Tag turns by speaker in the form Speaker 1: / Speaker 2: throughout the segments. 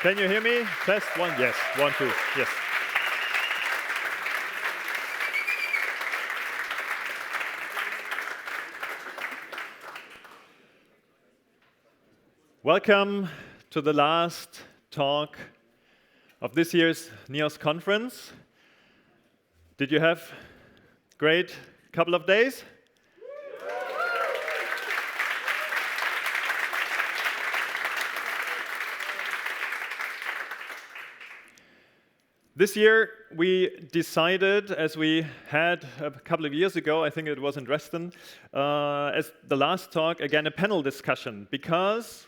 Speaker 1: Can you hear me? Test one. Yes. 1, 2. Yes. Welcome to the last talk of this year's NEOS conference. Did you have a great couple of days? This year, we decided, as we had a couple of years ago, I think it was in Dresden, as the last talk, again, a panel discussion, because,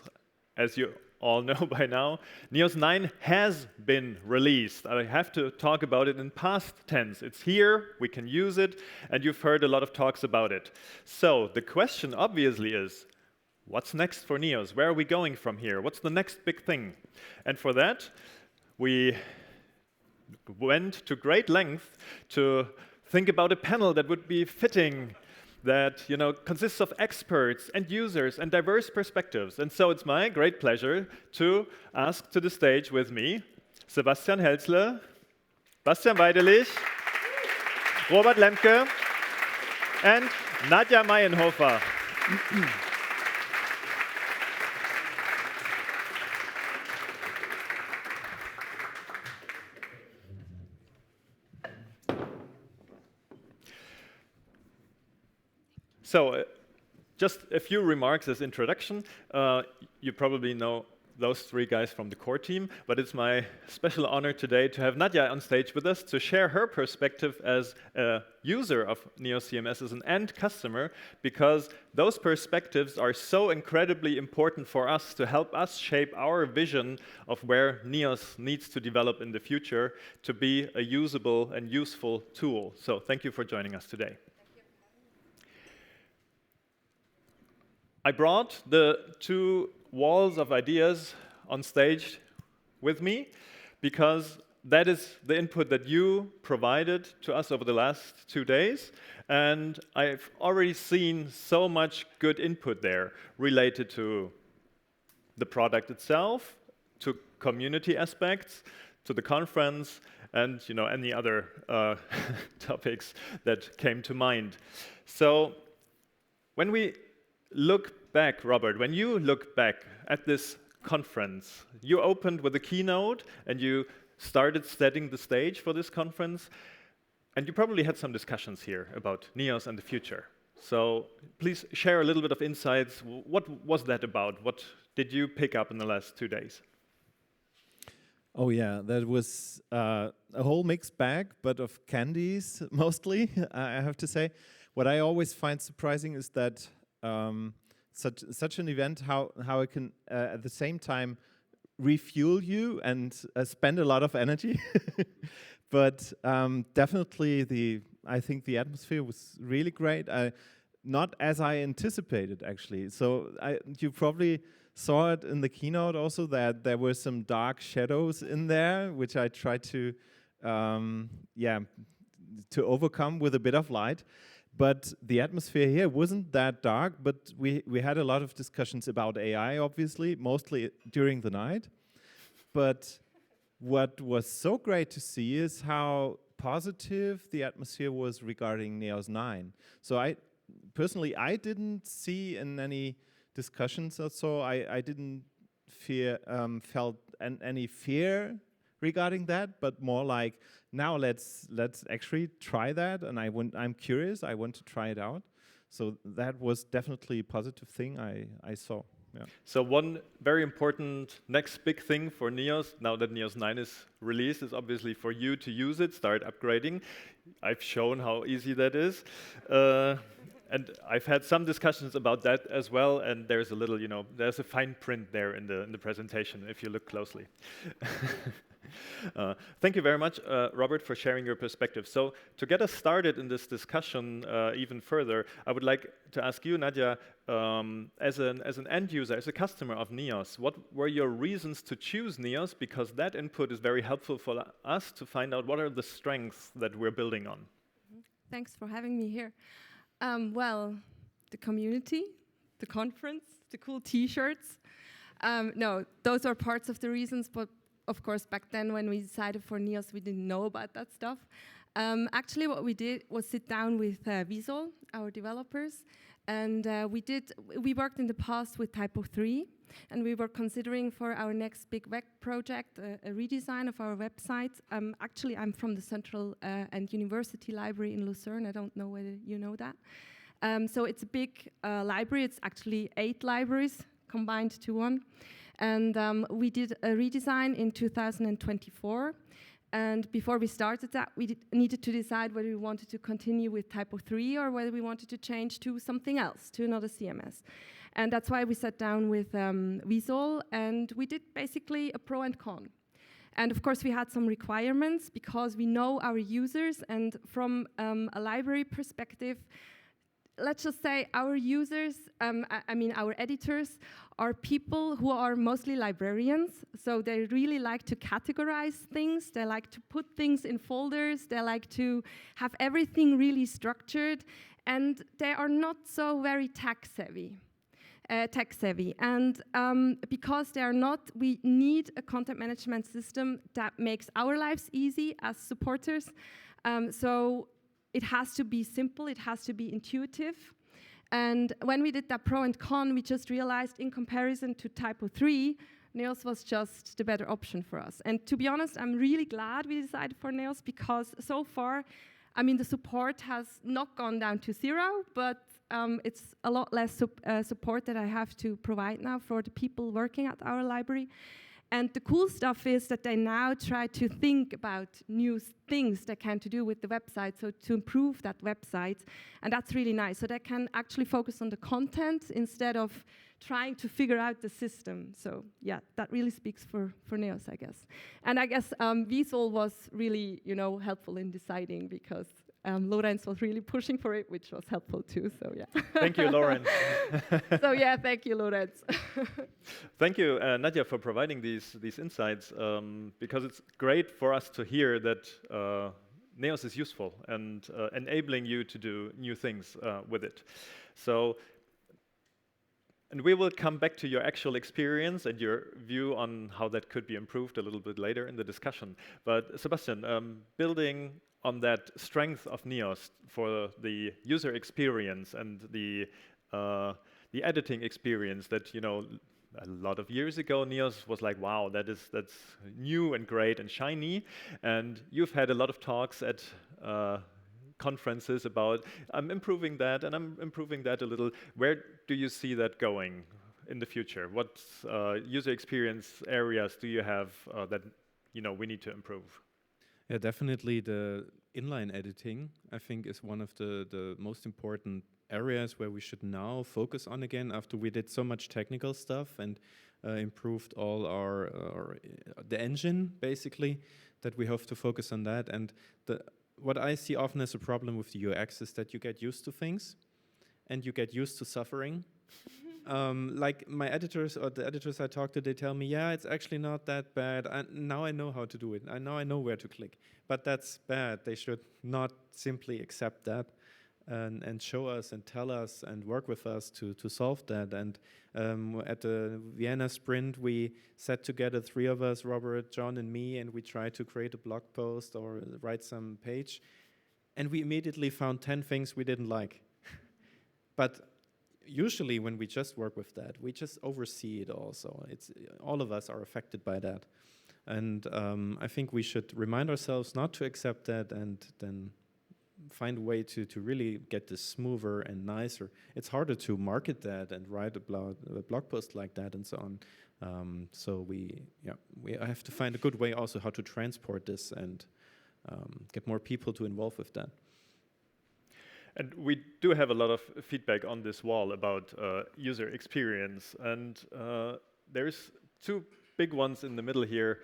Speaker 1: as you all know by now, NEOS 9 has been released. I have to talk about it in past tense. It's here, we can use it, and you've heard a lot of talks about it. So the question, obviously, is, what's next for NEOS? Where are we going from here? What's the next big thing? And for that, we went to great length to think about a panel that would be fitting, that consists of experts and users and diverse perspectives. And so it's my great pleasure to ask to the stage with me Sebastian Helzle, Bastian Waidelich, Robert Lemke, and Nadja Meyenhofer. So, just a few remarks as introduction. You probably know those three guys from the core team, but it's my special honor today to have Nadja on stage with us to share her perspective as a user of NEOS CMS as an end customer, because those perspectives are so incredibly important for us to help us shape our vision of where NEOS needs to develop in the future to be a usable and useful tool. So thank you for joining us today. I brought the two walls of ideas on stage with me because that is the input that you provided to us over the last 2 days. And I've already seen so much good input there related to the product itself, to community aspects, to the conference, and any other topics that came to mind. So when we look back, Robert, when you look back at this conference, you opened with a keynote and you started setting the stage for this conference, and you probably had some discussions here about NEOS and the future. So please share a little bit of insights. What was that about? What did you pick up in the last 2 days?
Speaker 2: Oh yeah, that was a whole mixed bag, but of candies mostly, I have to say. What I always find surprising is that such an event, how it can at the same time refuel you and spend a lot of energy. But definitely I think the atmosphere was really great. Not as I anticipated, actually. So you probably saw it in the keynote also, that there were some dark shadows in there, which I tried to overcome with a bit of light. But the atmosphere here wasn't that dark, but we had a lot of discussions about AI, obviously, mostly during the night. But what was so great to see is how positive the atmosphere was regarding NEOS 9. So I didn't see in any discussions or so, I didn't felt any fear regarding that, but more like, now let's actually try that, and I'm curious, I want to try it out. So that was definitely a positive thing I saw. Yeah.
Speaker 1: So one very important next big thing for NEOS, now that NEOS 9 is released, is obviously for you to use it, start upgrading. I've shown how easy that is. And I've had some discussions about that as well, and there's a little, there's a fine print there in the presentation if you look closely. Thank you very much, Robert, for sharing your perspective. So to get us started in this discussion even further, I would like to ask you, Nadja, as an end user, as a customer of NEOS, what were your reasons to choose NEOS? Because that input is very helpful for us to find out what are the strengths that we're building on.
Speaker 3: Thanks for having me here. Well, the community, the conference, the cool T-shirts. No, those are parts of the reasons, but of course, back then when we decided for NEOS, we didn't know about that stuff. Actually, what we did was sit down with Helzle, our developers, and we worked in the past with Typo 3, and we were considering for our next big web project a redesign of our website. Actually, I'm from the Central and University Library in Luzern. I don't know whether you know that. So it's a big library. It's actually 8 libraries combined to one. And we did a redesign in 2024. And before we started that, we needed to decide whether we wanted to continue with Typo 3 or whether we wanted to change to something else, to another CMS. And that's why we sat down with Helzle, and we did basically a pro and con. And of course, we had some requirements because we know our users, and from a library perspective, let's just say our users, I mean our editors, are people who are mostly librarians. So they really like to categorize things. They like to put things in folders. They like to have everything really structured. And they are not so very tech savvy. And because they are not, we need a content management system that makes our lives easy as supporters. So it has to be simple, it has to be intuitive. And when we did that pro and con, we just realized in comparison to Typo 3, NEOS was just the better option for us. And to be honest, I'm really glad we decided for NEOS because so far, I mean, the support has not gone down to 0, but it's a lot less support that I have to provide now for the people working at our library. And the cool stuff is that they now try to think about new things they can to do with the website, so to improve that website. And that's really nice. So they can actually focus on the content instead of trying to figure out the system. So yeah, that really speaks for NEOS, I guess. And I guess Helzle was really, helpful in deciding because Lorenz was really pushing for it, which was helpful too, so yeah.
Speaker 1: Thank you, Lorenz.
Speaker 3: So yeah, thank you, Lorenz.
Speaker 1: Thank you, Nadja, for providing these insights, because it's great for us to hear that NEOS is useful and enabling you to do new things with it. So, and we will come back to your actual experience and your view on how that could be improved a little bit later in the discussion. But Sebastian, building on that strength of NEOS for the user experience and the editing experience that, a lot of years ago, NEOS was like, wow, that's new and great and shiny. And you've had a lot of talks at conferences about, I'm improving that and I'm improving that a little. Where do you see that going in the future? What user experience areas do you have that we need to improve?
Speaker 2: Yeah, definitely the inline editing, I think, is one of the most important areas where we should now focus on again after we did so much technical stuff and improved all the engine, basically, that we have to focus on that. And what I see often as a problem with the UX is that you get used to things and you get used to suffering. Like my editors or the editors I talk to, they tell me, yeah, it's actually not that bad. Now I know how to do it. I know where to click. But that's bad. They should not simply accept that and show us and tell us and work with us to solve that. And at the Vienna sprint, we sat together, 3 of us, Robert, John, and me, and we tried to create a blog post or write some page. And we immediately found 10 things we didn't like. But usually when we just work with that, we just oversee it also. All of us are affected by that. And I think we should remind ourselves not to accept that and then find a way to really get this smoother and nicer. It's harder to market that and write a blog post like that and so on. So we have to find a good way also how to transport this and get more people to involve with that.
Speaker 1: And we do have a lot of feedback on this wall about user experience. And there's 2 big ones in the middle here,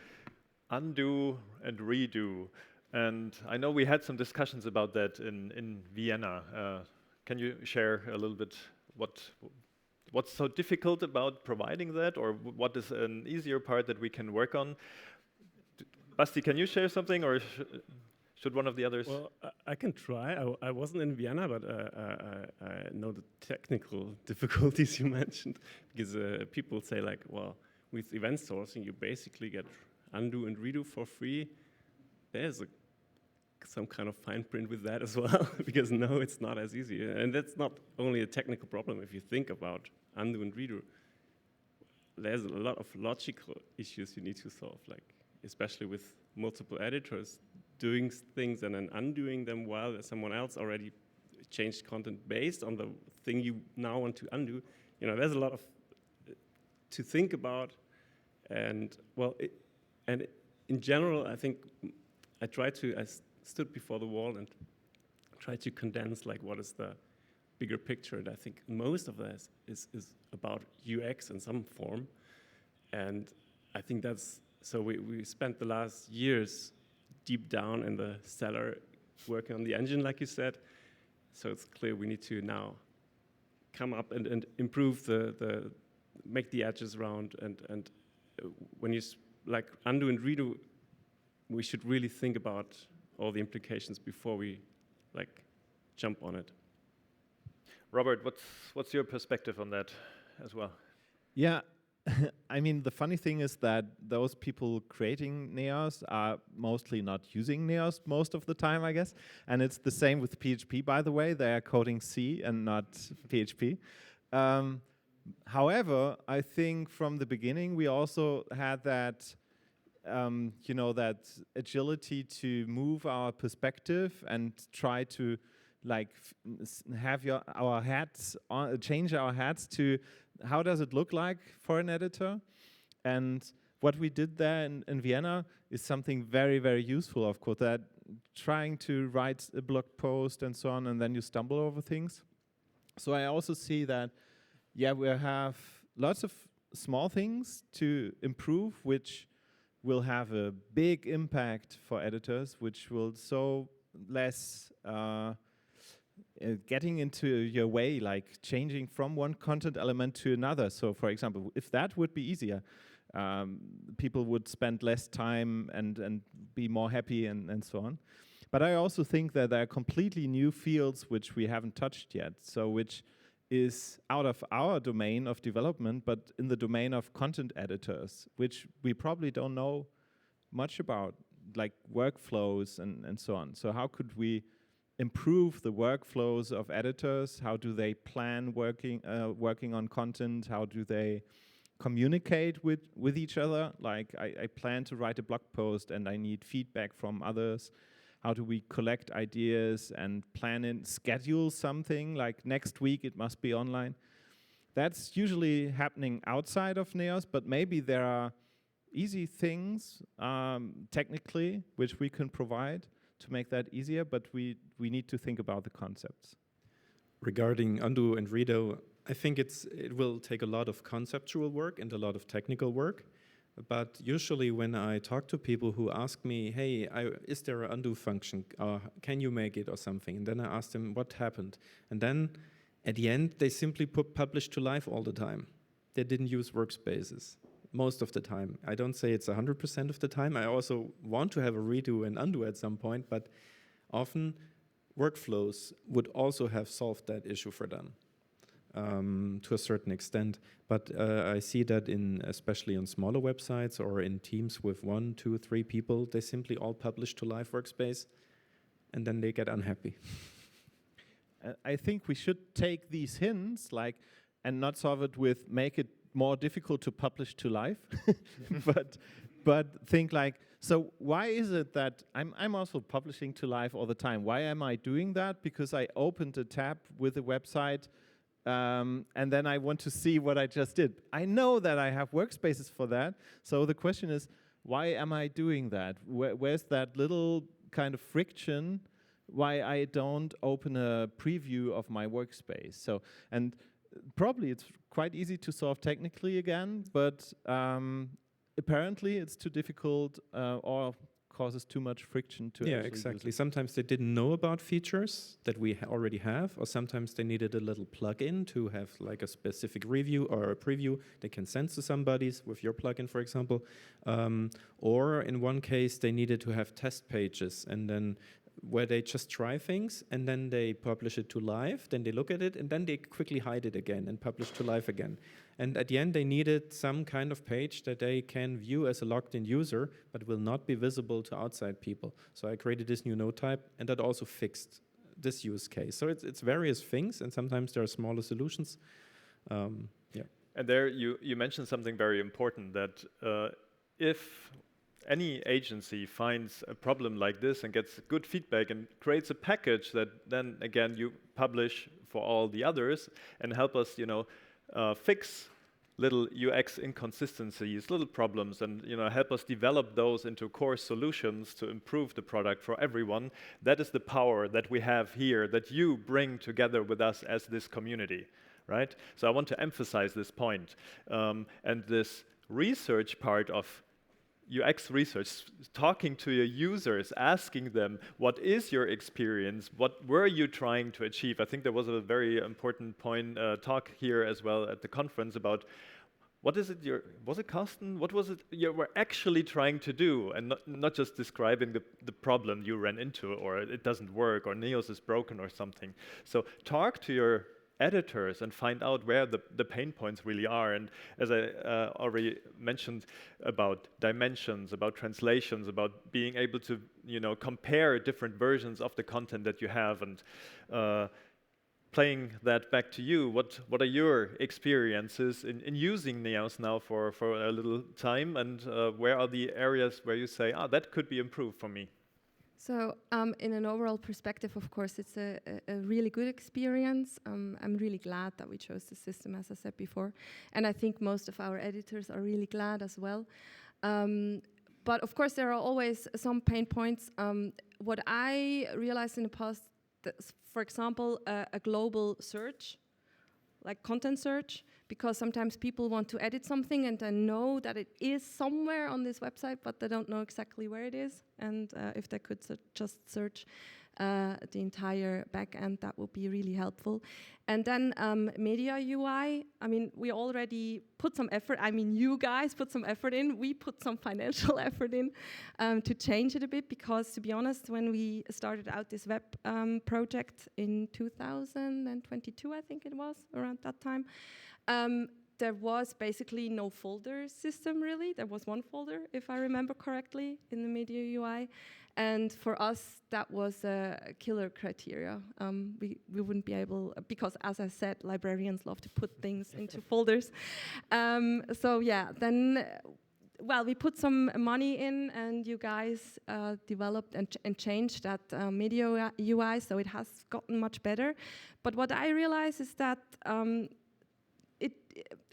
Speaker 1: undo and redo. And I know we had some discussions about that in Vienna. Can you share a little bit what's so difficult about providing that, or what is an easier part that we can work on? Basti, can you share something, or Should one of the others?
Speaker 4: Well, I can try. I wasn't in Vienna, but I know the technical difficulties you mentioned, because people say like, well, with event sourcing, you basically get undo and redo for free. There's some kind of fine print with that as well, because no, it's not as easy. And that's not only a technical problem. If you think about undo and redo, there's a lot of logical issues you need to solve, like especially with multiple editors doing things and then undoing them while someone else already changed content based on the thing you now want to undo. You know, there's a lot of to think about, and well, in general, I think I stood before the wall and tried to condense like what is the bigger picture, and I think most of that is about UX in some form, and I think that's, so we spent the last years deep down in the cellar working on the engine, like you said, so it's clear we need to now come up and improve make the edges round, and when you like undo and redo, we should really think about all the implications before we like jump on it.
Speaker 1: Robert, what's your perspective on that as well?
Speaker 2: Yeah, I mean, the funny thing is that those people creating Neos are mostly not using Neos most of the time, I guess. And it's the same with PHP, by the way. They are coding C and not PHP. However, I think from the beginning we also had that, that agility to move our perspective and try to like have our hats on, change our hats to how does it look like for an editor. And what we did there in Vienna is something very, very useful, of course, that trying to write a blog post and so on, and then you stumble over things. So I also see that, yeah, we have lots of small things to improve, which will have a big impact for editors, which will so less getting into your way, like changing from one content element to another. So for example, if that would be easier, people would spend less time and be more happy and so on. But I also think that there are completely new fields which we haven't touched yet, so which is out of our domain of development, but in the domain of content editors, which we probably don't know much about, like workflows and so on. So how could we improve the workflows of editors? How do they plan working on content? How do they communicate with each other? Like I plan to write a blog post and I need feedback from others. How do we collect ideas and plan and schedule something, like next week it must be online? That's usually happening outside of Neos, but maybe there are easy things technically which we can provide to make that easier, but we need to think about the concepts.
Speaker 5: Regarding undo and redo, I think it will take a lot of conceptual work and a lot of technical work. But usually when I talk to people who ask me, hey, is there an undo function? Can you make it or something? And then I ask them what happened. And then at the end, they simply publish to live all the time. They didn't use workspaces most of the time. I don't say it's 100% of the time. I also want to have a redo and undo at some point, but often workflows would also have solved that issue for them. To a certain extent, but I see that especially on smaller websites or in teams with 1, 2, 3 people, they simply all publish to live workspace, and then they get unhappy.
Speaker 2: I think we should take these hints, and not solve it with make it more difficult to publish to live, but think like, so why is it that I'm also publishing to live all the time? Why am I doing that? Because I opened a tab with a website. And then I want to see what I just did. I know that I have workspaces for that. So the question is, why am I doing that? Where's that little kind of friction why I don't open a preview of my workspace? So, and probably it's quite easy to solve technically again, but apparently it's too difficult or causes too much friction to
Speaker 5: Yeah,
Speaker 2: actually
Speaker 5: exactly.
Speaker 2: use it.
Speaker 5: Sometimes they didn't know about features that we already have, or sometimes they needed a little plugin to have like a specific review or a preview they can send to somebody with your plugin, for example. Or in one case, they needed to have test pages, and then where they just try things and then they publish it to live, then they look at it and then they quickly hide it again and publish to live again. And at the end, they needed some kind of page that they can view as a logged-in user, but will not be visible to outside people. So I created this new node type, and that also fixed this use case. So it's various things, and sometimes there are smaller solutions. Yeah.
Speaker 1: And there you mentioned something very important, that if any agency finds a problem like this and gets good feedback and creates a package that then again you publish for all the others and help us, fix little UX inconsistencies, little problems, and help us develop those into core solutions to improve the product for everyone. That is the power that we have here, that you bring together with us as this community, right? So I want to emphasize this point. And this research part of UX research, talking to your users, asking them, what is your experience? What were you trying to achieve? I think there was a very important talk here as well at the conference about what is it, was it Carsten? What was it you were actually trying to do, and not just describing the problem you ran into, or it doesn't work, or Neos is broken or something. So talk to your editors and find out where the pain points really are. And as I already mentioned about dimensions, about translations, about being able to compare different versions of the content that you have, and playing that back to you, what are your experiences in using Neos now for a little time, and where are the areas where you say, that could be improved for me?
Speaker 3: So in an overall perspective, of course, it's a really good experience. I'm really glad that we chose the system, as I said before. And I think most of our editors are really glad as well. But of course, there are always some pain points. What I realized in the past, for example, a global search, like content search, because sometimes people want to edit something and then know that it is somewhere on this website, but they don't know exactly where it is. And if they could just search the entire back end, that would be really helpful. And then media UI, I mean, we already put some effort. I mean, you guys put some effort in. We put some financial effort in to change it a bit, because to be honest, when we started out this web project in 2022, I think it was, around that time, there was basically no folder system, really. There was one folder, if I remember correctly, in the media UI. And for us, that was a killer criteria. We wouldn't be able, because as I said, librarians love to put things into folders. So yeah, then, well, we put some money in, and you guys developed and changed that media UI, so it has gotten much better. But what I realize is that it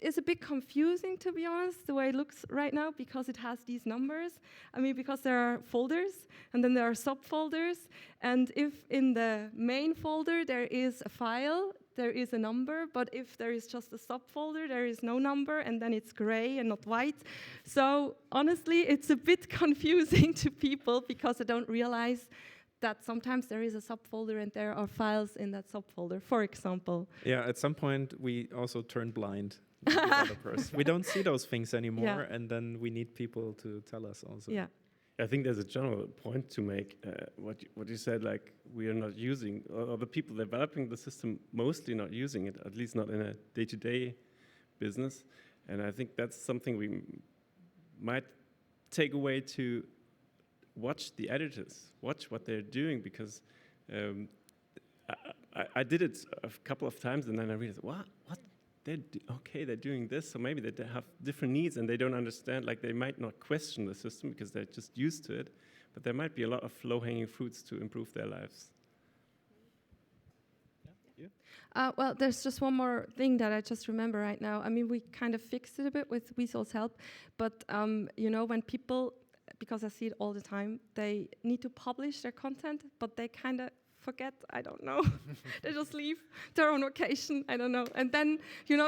Speaker 3: is a bit confusing, to be honest, the way it looks right now, because it has these numbers. I mean, because there are folders, and then there are subfolders, and if in the main folder there is a file, there is a number, but if there is just a subfolder, there is no number, and then it's gray and not white. So honestly, it's a bit confusing to people, because they don't realize that sometimes there is a subfolder and there are files in that subfolder, for example.
Speaker 5: Yeah, at some point we also turn blind, developers. We don't see those things anymore, and then we need people to tell us also.
Speaker 3: Yeah.
Speaker 4: I think there's a general point to make. What you said, like we are not using, or the people developing the system mostly not using it, at least not in a day-to-day business. And I think that's something we might take away to watch the editors, watch what they're doing, because I did it a couple of times, and then I realized, what? They're doing this, so maybe they have different needs and they don't understand. Like, they might not question the system because they're just used to it, but there might be a lot of low-hanging fruits to improve their lives.
Speaker 3: Well, there's just one more thing that I just remember right now. I mean, we kind of fixed it a bit with Wiesel's help, but when people, because I see it all the time, they need to publish their content, but they kind of forget, I don't know. They just leave. They're on vacation, I don't know. And then,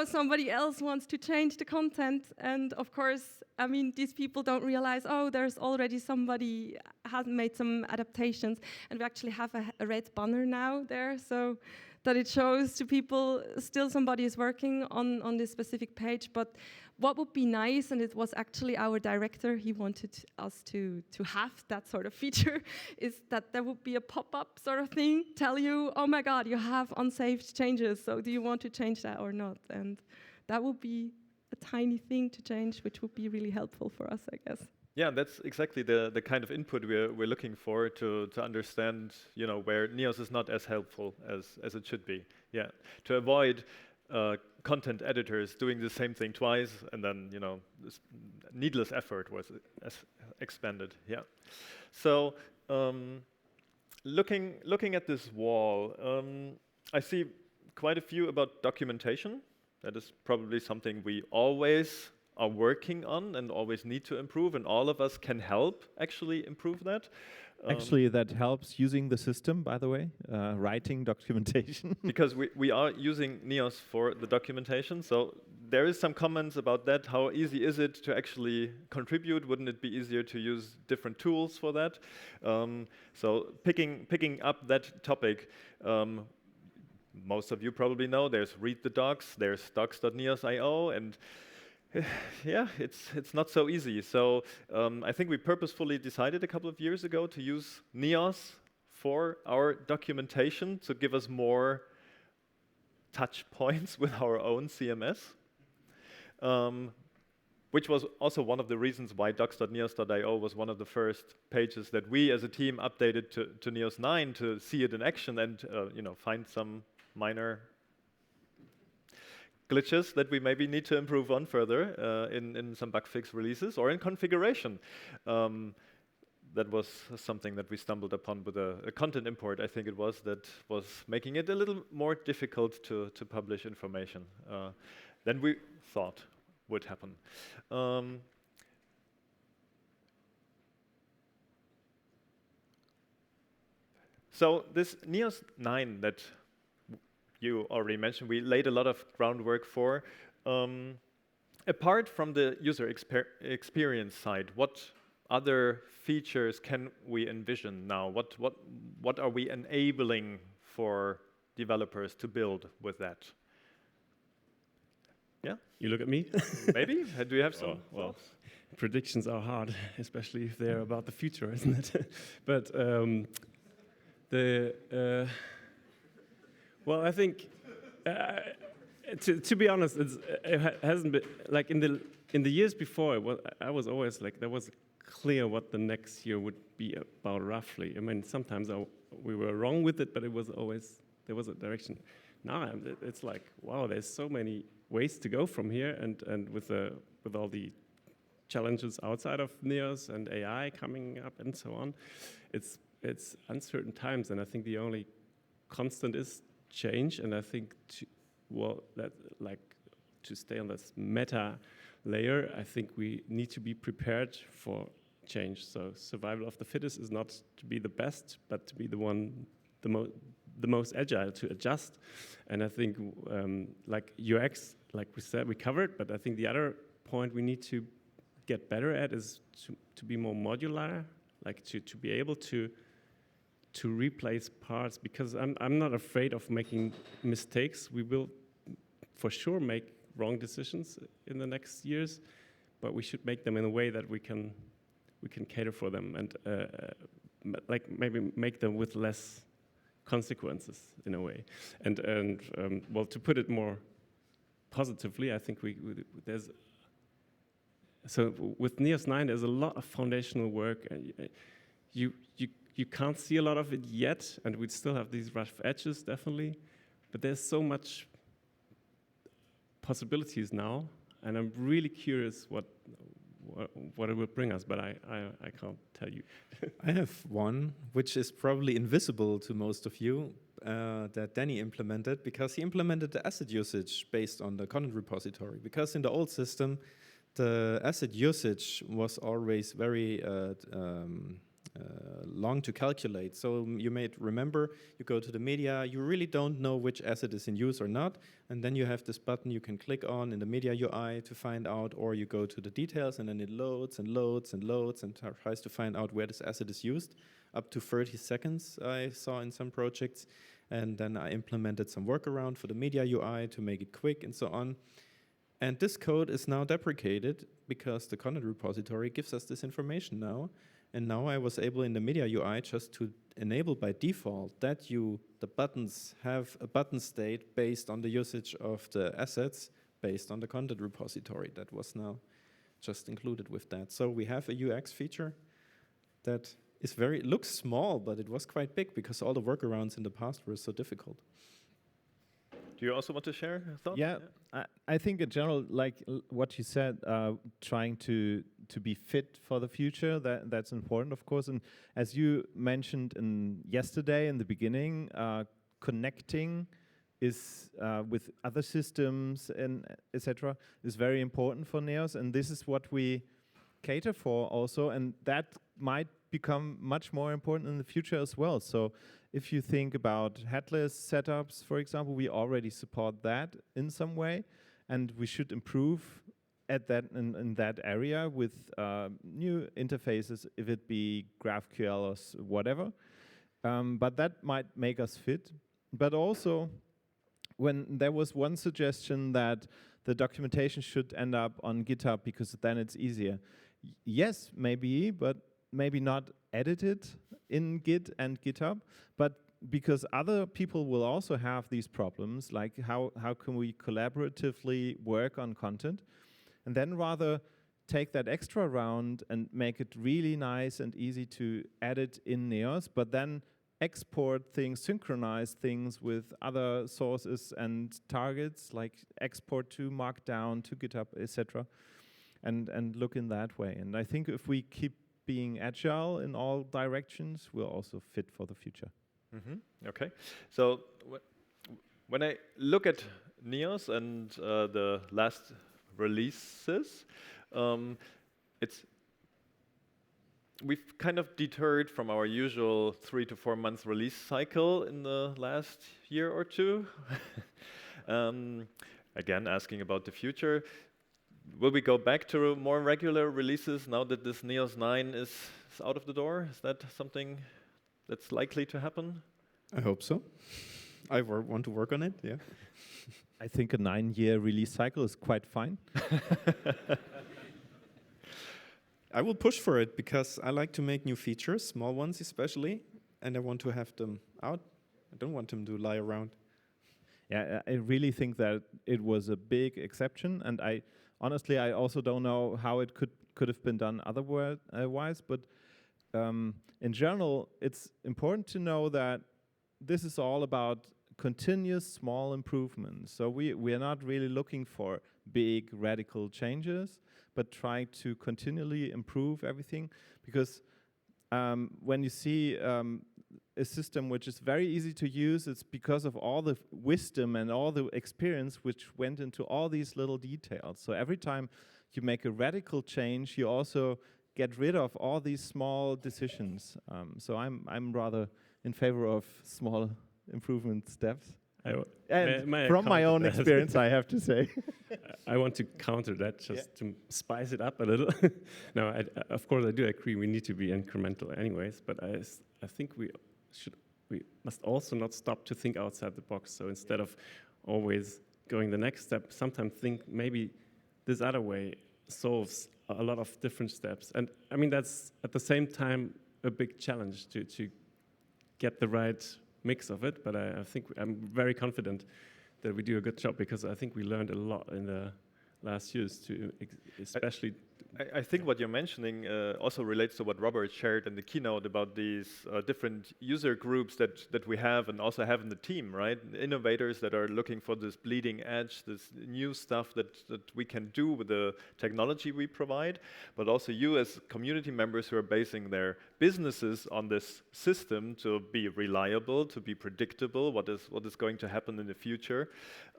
Speaker 3: somebody else wants to change the content. And of course, I mean, these people don't realize, oh, there's already somebody has made some adaptations. And we actually have a red banner now there, so that it shows to people still somebody is working on this specific page. But what would be nice, and it was actually our director, he wanted us to have that sort of feature, is that there would be a pop-up sort of thing, tell you, oh my God, you have unsaved changes, so do you want to change that or not? And that would be a tiny thing to change, which would be really helpful for us, I guess.
Speaker 1: Yeah, that's exactly the kind of input we're looking for to understand, where Neos is not as helpful as it should be. Yeah, to avoid content editors doing the same thing twice, and then this needless effort was expended. Yeah. So looking at this wall, I see quite a few about documentation. That is probably something we always are working on and always need to improve, and all of us can help actually improve that.
Speaker 2: Actually, that helps using the system, by the way, writing documentation.
Speaker 1: Because we are using Neos for the documentation, so there is some comments about that. How easy is it to actually contribute? Wouldn't it be easier to use different tools for that? So picking up that topic, most of you probably know there's read the docs, there's docs.neos.io, and yeah, it's not so easy. So I think we purposefully decided a couple of years ago to use Neos for our documentation to give us more touch points with our own CMS, which was also one of the reasons why docs.neos.io was one of the first pages that we as a team updated to Neos 9 to see it in action and find some minor glitches that we maybe need to improve on further in some bug fix releases or in configuration. That was something that we stumbled upon with a content import, I think it was, that was making it a little more difficult to publish information than we thought would happen. So this Neos 9 that you already mentioned, we laid a lot of groundwork for. Apart from the user experience side, what other features can we envision now? What are we enabling for developers to build with that? Yeah?
Speaker 4: You look at me?
Speaker 1: Maybe? Do you have some thoughts?
Speaker 4: Predictions are hard, especially if they're about the future, isn't it? But well, I think, to be honest, it hasn't been like in the years before. I was always like, there was clear what the next year would be about roughly. I mean, sometimes we were wrong with it, but it was always there was a direction. Now it's like, wow, there's so many ways to go from here, and with all the challenges outside of Neos and AI coming up and so on, it's uncertain times, and I think the only constant is change, and I think to stay on this meta layer, I think we need to be prepared for change. So survival of the fittest is not to be the best, but to be the most agile, to adjust. And I think like UX, like we said, we covered, but I think the other point we need to get better at is to be more modular, like to be able to replace parts, because I'm not afraid of making mistakes. We will for sure make wrong decisions in the next years, but we should make them in a way that we can cater for them and like maybe make them with less consequences in a way. And well, to put it more positively, I think there's so with Neos 9 there's a lot of foundational work, and you can't see a lot of it yet, and we still have these rough edges, definitely. But there's so much possibilities now, and I'm really curious what it will bring us, but I can't tell you.
Speaker 5: I have one, which is probably invisible to most of you, that Danny implemented, because he implemented the asset usage based on the content repository. Because in the old system, the asset usage was always very long to calculate. So you may remember, you go to the media, you really don't know which asset is in use or not, and then you have this button you can click on in the media UI to find out, or you go to the details and then it loads and loads and loads and tries to find out where this asset is used. Up to 30 seconds I saw in some projects, and then I implemented some workaround for the media UI to make it quick and so on. And this code is now deprecated because the content repository gives us this information now. And now I was able in the media UI just to enable by default that the buttons have a button state based on the usage of the assets based on the content repository. That was now just included with that. So we have a UX feature that is looks small, but it was quite big because all the workarounds in the past were so difficult.
Speaker 1: Do you also want to share a thought?
Speaker 2: Yeah, I think in general, like what you said, trying to be fit for the future, that's important, of course. And as you mentioned yesterday in the beginning, connecting is with other systems and etc. is very important for NEOS, and this is what we cater for also, and that might become much more important in the future as well. So if you think about headless setups, for example, we already support that in some way, and we should improve at that in that area with new interfaces, if it be GraphQL or whatever. But that might make us fit. But also, when there was one suggestion that the documentation should end up on GitHub because then it's easier. Yes, maybe, but maybe not edited in Git and GitHub, but because other people will also have these problems, like how can we collaboratively work on content, and then rather take that extra round and make it really nice and easy to edit in NEOS, but then export things, synchronize things with other sources and targets, like export to Markdown, to GitHub, etc., and look in that way. And I think if we keep being agile in all directions, we're also fit for the future.
Speaker 1: Okay, so when I look at NEOS and the last releases, we've kind of deterred from our usual 3 to 4 month release cycle in the last year or two. Again, asking about the future. Will we go back to more regular releases now that this NEOS 9 is out of the door? Is that something that's likely to happen?
Speaker 5: I hope so. I want to work on it, yeah.
Speaker 2: I think a 9-year release cycle is quite fine.
Speaker 5: I will push for it because I like to make new features, small ones especially, and I want to have them out. I don't want them to lie around.
Speaker 2: Yeah, I really think that it was a big exception, and honestly, I also don't know how it could have been done otherwise, but in general, it's important to know that this is all about continuous small improvements. So we are not really looking for big radical changes, but trying to continually improve everything, because when you see a system which is very easy to use, it's because of all the wisdom and all the experience which went into all these little details. So every time you make a radical change, you also get rid of all these small decisions. So I'm rather in favor of small improvement steps. And from my own experience, I have to say.
Speaker 4: I want to counter that just to spice it up a little. No, of course I do agree we need to be incremental anyways, but I think we must also not stop to think outside the box. So instead of always going the next step, sometimes think maybe this other way solves a lot of different steps. And I mean, that's at the same time a big challenge to get the right mix of it, but I think I'm very confident that we do a good job, because I think we learned a lot in the last years, to especially.
Speaker 1: I think what you're mentioning also relates to what Robert shared in the keynote about these different user groups that we have and also have in the team, right? Innovators that are looking for this bleeding edge, this new stuff that we can do with the technology we provide, but also you as community members who are basing their businesses on this system to be reliable, to be predictable, what is going to happen in the future.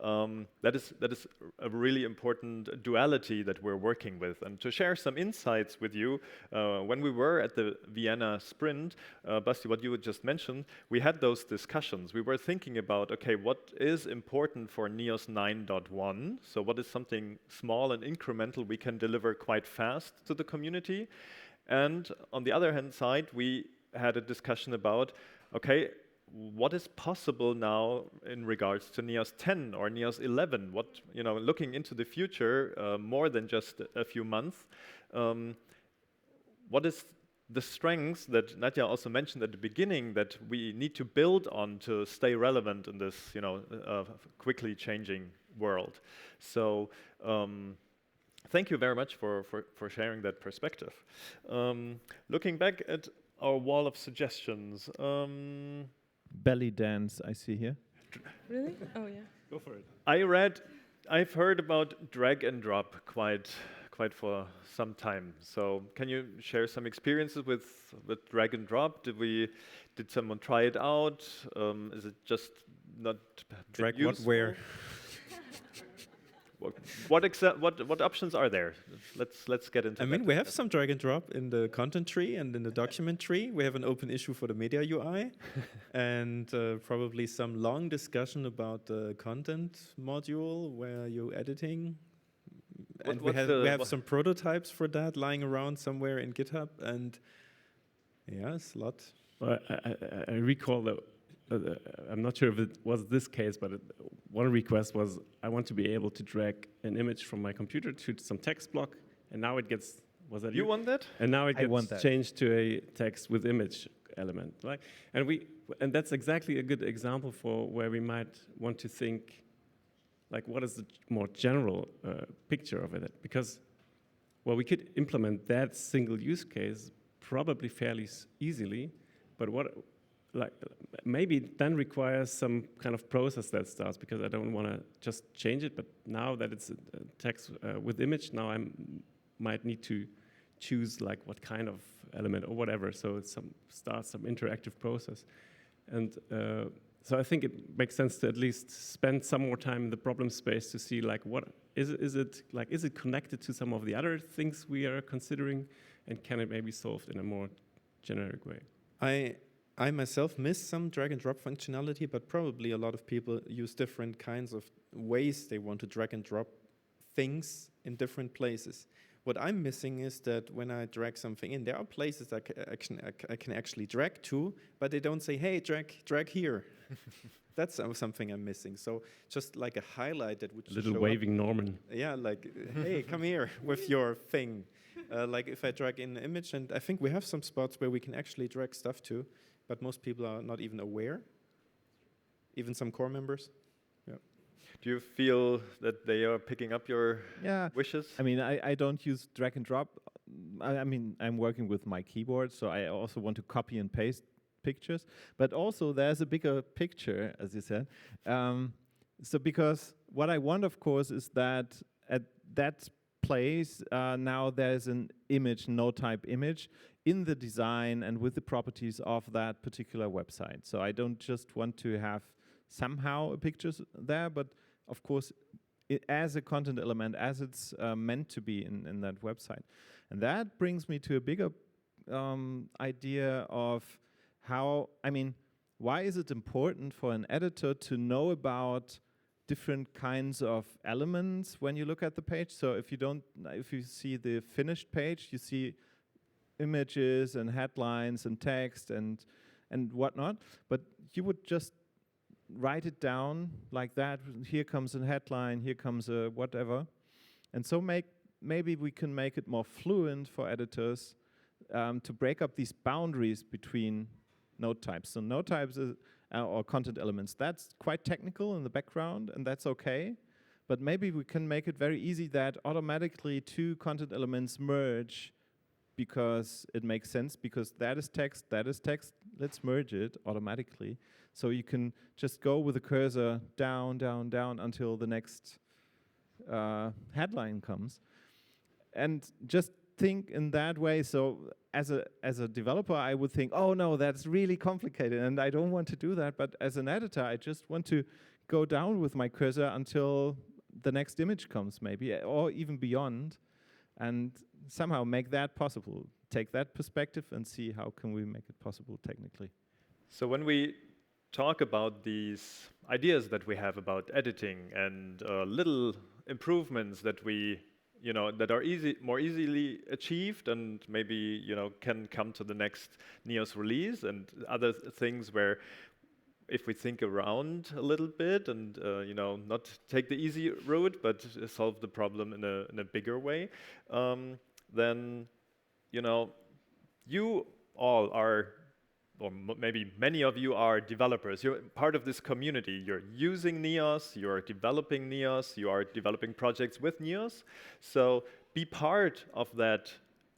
Speaker 1: That is a really important duality that we're working with. And to share share some insights with you. When we were at the Vienna sprint, Basti, what you had just mentioned, we had those discussions. We were thinking about, okay, what is important for NEOS 9.1? So what is something small and incremental we can deliver quite fast to the community? And on the other hand side, we had a discussion about, okay, what is possible now in regards to NEOS 10 or NEOS 11? What, looking into the future, more than just a few months, what is the strengths that Nadja also mentioned at the beginning that we need to build on to stay relevant in this, quickly changing world? So, thank you very much for sharing that perspective. Looking back at our wall of suggestions.
Speaker 2: Belly dance, I see here.
Speaker 3: Really? Oh yeah.
Speaker 4: Go for it.
Speaker 1: I've heard about drag and drop quite for some time. So can you share some experiences with drag and drop? Did someone try it out? Is it just not
Speaker 5: Drag what where?
Speaker 1: What options are there? Let's get into.
Speaker 5: I mean, we have some drag and drop in the content tree and in the document tree. We have an open issue for the media UI, and probably some long discussion about the content module where you're editing. And we have some prototypes for that lying around somewhere in GitHub, and yeah, it's a lot.
Speaker 4: Well, I recall that. I'm not sure if it was this case, but one request was I want to be able to drag an image from my computer to some text block, and now it gets. Was that
Speaker 1: you want that?
Speaker 4: And now it gets changed to a text with image element, right? And that's exactly a good example for where we might want to think, like, what is the more general picture of it? Because, well, we could implement that single use case probably fairly easily, but maybe it then requires some kind of process that starts, because I don't want to just change it, but now that it's a text with image, now I might need to choose like what kind of element or whatever, so it starts some interactive process. And so I think it makes sense to at least spend some more time in the problem space to see like what is it connected to some of the other things we are considering, and can it maybe solved in a more generic way?
Speaker 5: I myself miss some drag and drop functionality, but probably a lot of people use different kinds of ways they want to drag and drop things in different places. What I'm missing is that when I drag something in, there are places I can actually drag to, but they don't say, hey, drag here. That's something I'm missing. So just like a highlight that would show
Speaker 4: little waving
Speaker 5: up.
Speaker 4: Norman.
Speaker 5: Yeah, like, hey, come here with your thing. Like if I drag in an image, and I think we have some spots where we can actually drag stuff to, but most people are not even aware, even some core members. Yeah.
Speaker 1: Do you feel that they are picking up your wishes?
Speaker 2: I mean, I don't use drag and drop. I mean, I'm working with my keyboard, so I also want to copy and paste pictures. But also, there's a bigger picture, as you said. So because what I want, of course, is that at that place, now there's an image, no-type image, in the design and with the properties of that particular website. So I don't just want to have somehow pictures there, but of course, as a content element, as it's meant to be in that website. And that brings me to a bigger idea of how, I mean, why is it important for an editor to know about different kinds of elements when you look at the page? So if you see the finished page, you see images and headlines and text and whatnot, but you would just write it down like that. Here comes a headline, here comes a whatever. And so maybe we can make it more fluent for editors to break up these boundaries between node types. So node types or content elements, that's quite technical in the background, and that's okay. But maybe we can make it very easy that automatically two content elements merge because it makes sense, because that is text, let's merge it automatically. So you can just go with the cursor down, down, down until the next headline comes. And just think in that way. So as a developer, I would think, oh no, that's really complicated and I don't want to do that. But as an editor, I just want to go down with my cursor until the next image comes maybe, or even beyond. And somehow make that possible. Take that perspective and see how can we make it possible technically.
Speaker 1: So when we talk about these ideas that we have about editing and little improvements that we, that are more easily achieved and maybe, can come to the next NEOS release, and other things where if we think around a little bit and, not take the easy route, but solve the problem in a bigger way, then, you all are, or maybe many of you are developers. You're part of this community. You're using NEOS, you're developing NEOS, you are developing projects with NEOS. So be part of that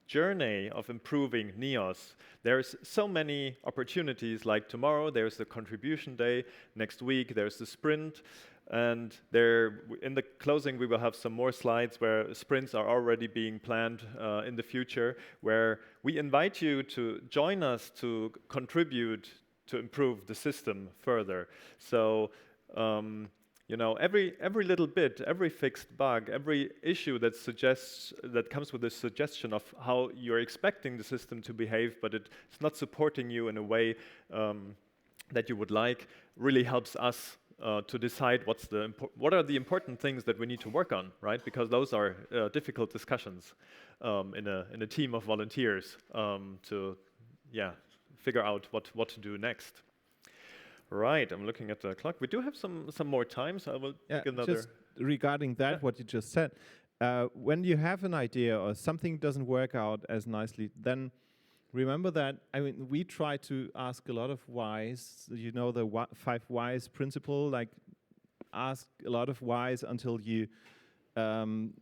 Speaker 1: journey of improving NEOS. There's so many opportunities, like tomorrow there's the contribution day, next week there's the sprint, and there, in the closing we will have some more slides where sprints are already being planned in the future, where we invite you to join us to contribute to improve the system further. So every little bit, every fixed bug, every issue that comes with a suggestion of how you're expecting the system to behave, but it's not supporting you in a way that you would like, really helps us to decide what are the important things that we need to work on, right? Because those are difficult discussions in a team of volunteers to figure out what to do next. Right, I'm looking at the clock. We do have some more time, so I will take another.
Speaker 2: Just regarding that, what you just said, when you have an idea or something doesn't work out as nicely, then remember that, we try to ask a lot of whys, the 5 whys principle, like ask a lot of whys until you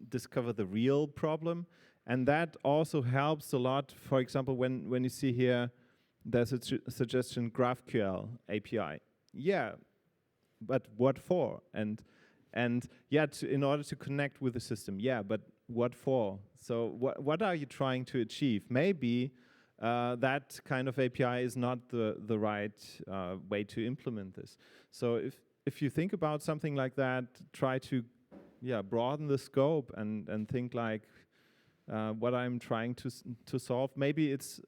Speaker 2: discover the real problem. And that also helps a lot. For example, when you see here, there's a suggestion GraphQL API. Yeah, but what for? And in order to connect with the system. Yeah, but what for? So what are you trying to achieve? Maybe that kind of API is not the right way to implement this. So if you think about something like that, try to broaden the scope and think like what I'm trying to solve. Maybe it's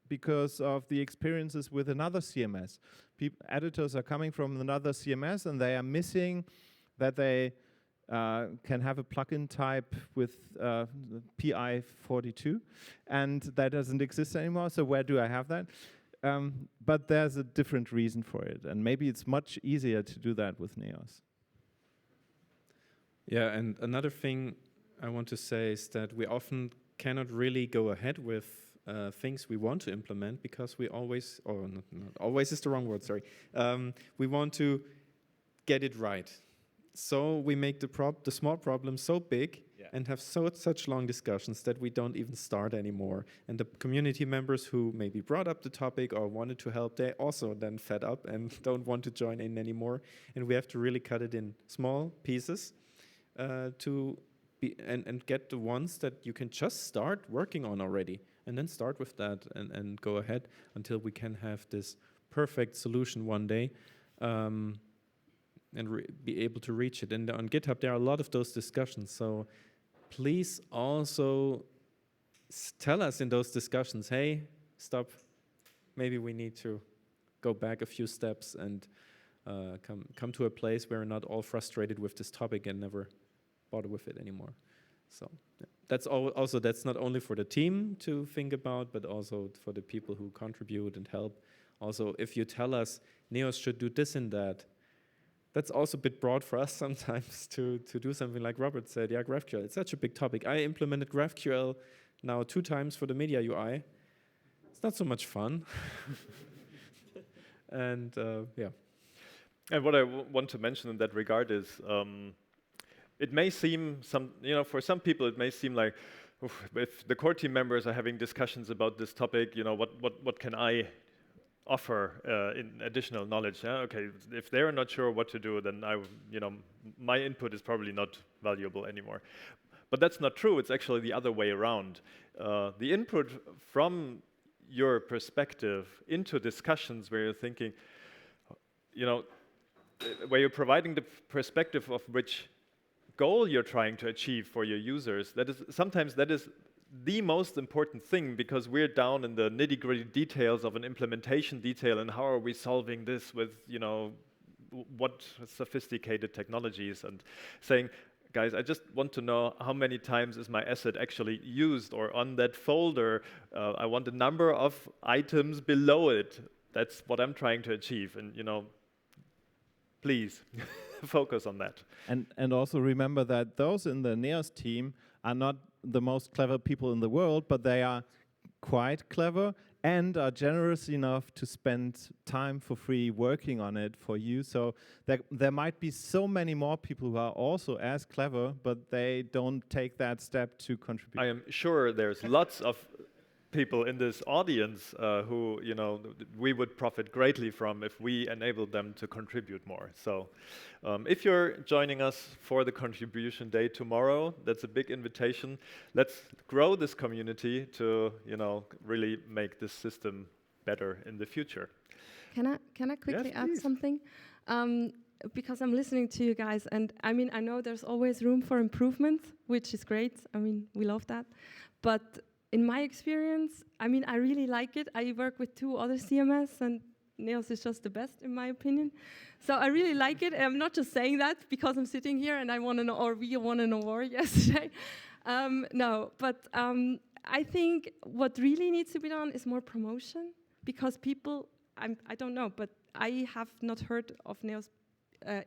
Speaker 2: because of the experiences with another CMS. Editors are coming from another CMS and they are missing that they can have a plugin type with PI42, and that doesn't exist anymore, so where do I have that? But there's a different reason for it, and maybe it's much easier to do that with NEOS.
Speaker 5: Yeah, and another thing I want to say is that we often cannot really go ahead with things we want to implement because we always, or not always is the wrong word, sorry. We want to get it right. So we make the small problem so big and have such long discussions that we don't even start anymore. And the community members who maybe brought up the topic or wanted to help, they also then fed up and don't want to join in anymore. And we have to really cut it in small pieces to be and get the ones that you can just start working on already. And then start with that and go ahead until we can have this perfect solution one day. And be able to reach it. And on GitHub, there are a lot of those discussions. So please also tell us in those discussions, hey, stop. Maybe we need to go back a few steps and come to a place where we're not all frustrated with this topic and never bother with it anymore. So that's also that's not only for the team to think about, but also for the people who contribute and help. Also, if you tell us NEOS should do this and that, that's also a bit broad for us sometimes to do something like Robert said. Yeah, GraphQL, it's such a big topic. I implemented GraphQL now 2 times for the media UI. It's not so much fun. And yeah.
Speaker 1: And what I want to mention in that regard is, it may seem for some people it may seem like, if the core team members are having discussions about this topic, what can I offer in additional knowledge? Okay, if they're not sure what to do, then my input is probably not valuable anymore. But that's not true. It's actually the other way around. The input from your perspective into discussions where you're thinking, where you're providing the perspective of which goal you're trying to achieve for your users, sometimes that is the most important thing, because we're down in the nitty-gritty details of an implementation detail and how are we solving this with, what sophisticated technologies, and saying, guys, I just want to know how many times is my asset actually used, or on that folder, I want the number of items below it. That's what I'm trying to achieve, and please focus on that.
Speaker 2: And also remember that those in the NEOS team are not the most clever people in the world, but they are quite clever and are generous enough to spend time for free working on it for you. So there might be so many more people who are also as clever, but they don't take that step to contribute.
Speaker 1: I am sure there's lots of people in this audience who we would profit greatly from if we enabled them to contribute more. So if you're joining us for the contribution day tomorrow, that's a big invitation. Let's grow this community to really make this system better in the future.
Speaker 3: Can I quickly
Speaker 1: Yes,
Speaker 3: add
Speaker 1: please.
Speaker 3: something? Because I'm listening to you guys, and I mean, I know there's always room for improvement, which is great. I mean, we love that. But in my experience, I mean, I really like it. I work with 2 other CMS, and NEOS is just the best, in my opinion. So I really like it. I'm not just saying that because I'm sitting here and I want to know, or we won an award yesterday. No, but I think what really needs to be done is more promotion, because people, I don't know, but I have not heard of NEOS.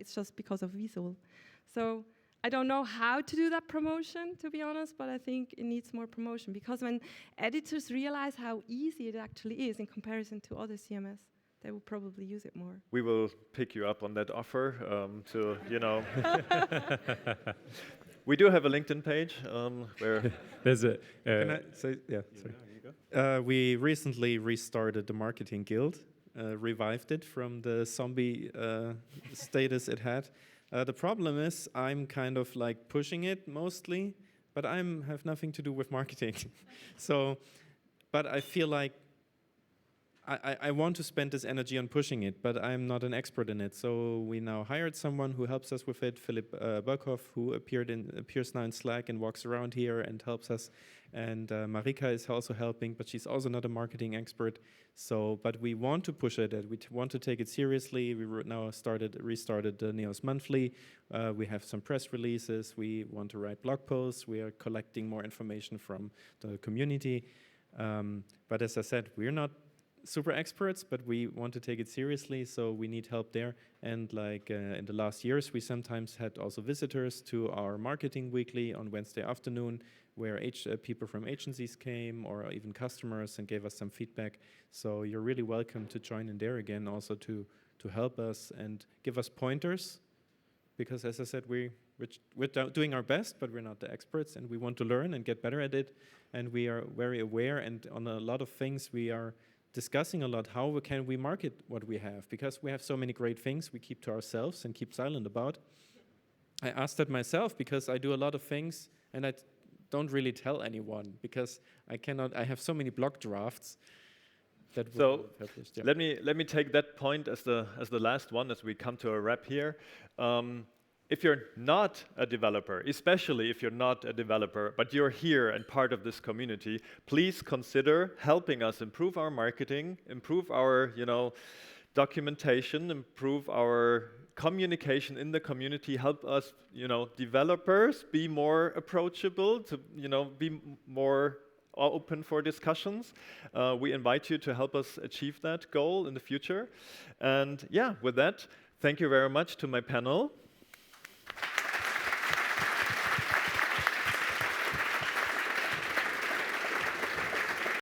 Speaker 3: It's just because of Visual. So I don't know how to do that promotion, to be honest, but I think it needs more promotion, because when editors realize how easy it actually is in comparison to other CMS, they will probably use it more.
Speaker 1: We will pick you up on that offer to. We do have a LinkedIn page where
Speaker 5: There's a. Can I say? Yeah. Sorry. We recently restarted the marketing guild, revived it from the zombie status it had. The problem is I'm kind of like pushing it mostly, but I have nothing to do with marketing. So, but I feel like I want to spend this energy on pushing it, but I'm not an expert in it. So we now hired someone who helps us with it, Philip Berghoff, who appears now in Slack and walks around here and helps us. And Marika is also helping, but she's also not a marketing expert. So, but we want to push it, and we want to take it seriously. We now restarted the NEOS Monthly. We have some press releases. We want to write blog posts. We are collecting more information from the community. But as I said, we're not super experts, but we want to take it seriously, so we need help there. And like in the last years, we sometimes had also visitors to our marketing weekly on Wednesday afternoon, where people from agencies came, or even customers, and gave us some feedback. So you're really welcome to join in there again, also to help us and give us pointers, because as I said, we're doing our best, but we're not the experts, and we want to learn and get better at it. And we are very aware, and on a lot of things we are discussing a lot, how can we market what we have, because we have so many great things we keep to ourselves and keep silent about. I asked that myself because I do a lot of things and I don't really tell anyone, because I have so many blog drafts that
Speaker 1: So
Speaker 5: will be published. Yeah.
Speaker 1: let me take that point as the last one as we come to a wrap here. If you're not a developer, especially if you're not a developer, but you're here and part of this community, please consider helping us improve our marketing, improve our documentation, improve our communication in the community, help us developers be more approachable, to be more open for discussions. We invite you to help us achieve that goal in the future. And yeah, with that, thank you very much to my panel.